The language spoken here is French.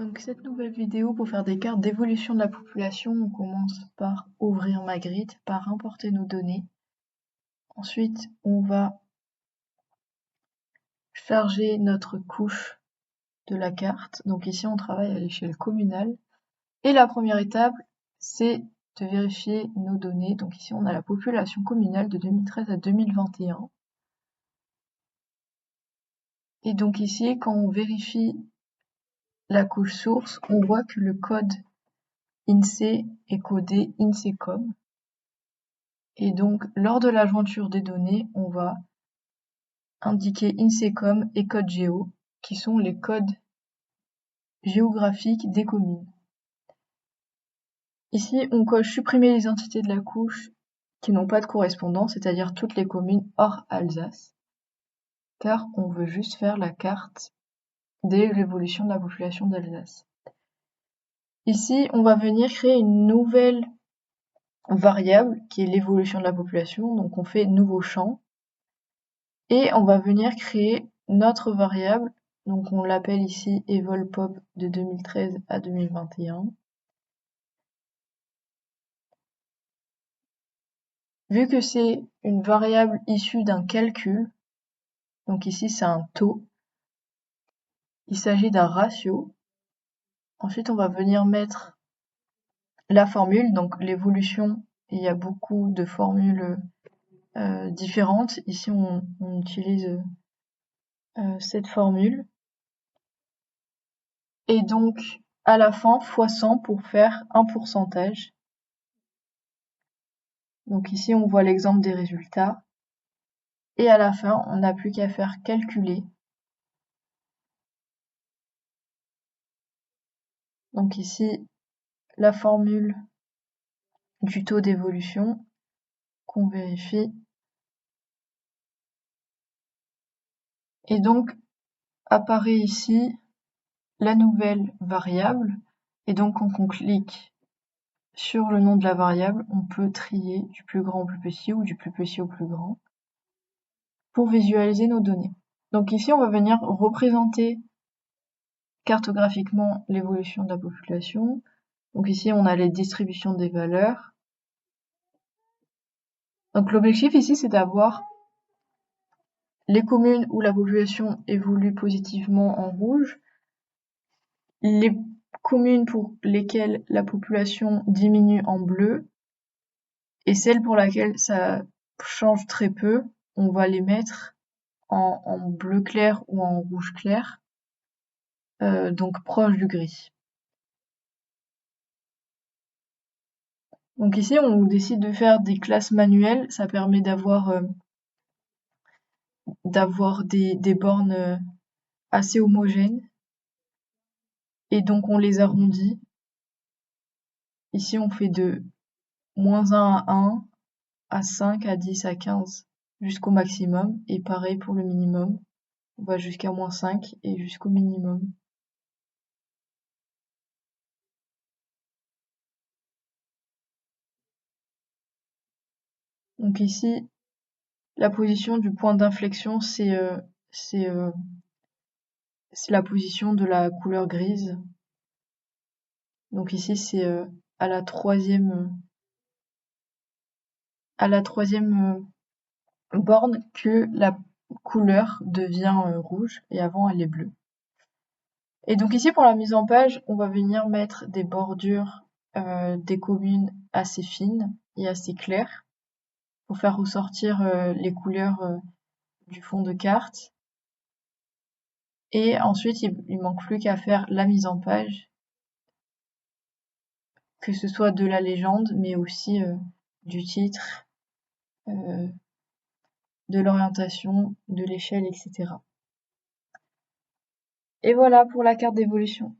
Donc cette nouvelle vidéo pour faire des cartes d'évolution de la population, on commence par ouvrir ma grid, par importer nos données. Ensuite, on va charger notre couche de la carte. Donc ici, on travaille à l'échelle communale. Et la première étape, c'est de vérifier nos données. Donc ici, on a la population communale de 2013 à 2021. Et donc ici, quand on vérifie la couche source, on voit que le code INSEE est codé INSEECOM. Et donc, lors de la jointure des données, on va indiquer INSEECOM et code géo, qui sont les codes géographiques des communes. Ici, on coche supprimer les entités de la couche qui n'ont pas de correspondant, c'est-à-dire toutes les communes hors Alsace, car on veut juste faire la carte de l'évolution de la population d'Alsace. Ici, on va venir créer une nouvelle variable qui est l'évolution de la population, donc on fait nouveau champ, et on va venir créer notre variable, donc on l'appelle ici evolpop de 2013 à 2021. Vu que c'est une variable issue d'un calcul, donc ici c'est un taux, il s'agit d'un ratio. Ensuite on va venir mettre la formule, donc l'évolution, il y a beaucoup de formules différentes. Ici on utilise cette formule. Et donc à la fin x100 pour faire un pourcentage. Donc ici on voit l'exemple des résultats. Et à la fin, on n'a plus qu'à faire calculer. Donc ici, la formule du taux d'évolution qu'on vérifie. Et donc, apparaît ici la nouvelle variable. Et donc, quand on clique sur le nom de la variable, on peut trier du plus grand au plus petit ou du plus petit au plus grand pour visualiser nos données. Donc ici, on va venir représenter cartographiquement l'évolution de la population. Donc ici, on a les distributions des valeurs. Donc l'objectif ici, c'est d'avoir les communes où la population évolue positivement en rouge, les communes pour lesquelles la population diminue en bleu, et celles pour lesquelles ça change très peu, on va les mettre en bleu clair ou en rouge clair, donc proche du gris. Donc ici, on décide de faire des classes manuelles, ça permet d'avoir des bornes assez homogènes, et donc on les arrondit. Ici, on fait de -1 à 1, à 5, à 10, à 15, jusqu'au maximum, et pareil pour le minimum. On va jusqu'à -5 et jusqu'au minimum. Donc ici, la position du point d'inflexion, c'est la position de la couleur grise. Donc ici, c'est à la troisième borne que la couleur devient rouge, et avant elle est bleue. Et donc ici, pour la mise en page, on va venir mettre des bordures des communes assez fines et assez claires pour faire ressortir les couleurs du fond de carte. Et ensuite, il manque plus qu'à faire la mise en page, que ce soit de la légende, mais aussi du titre, de l'orientation, de l'échelle, etc. Et voilà pour la carte d'évolution.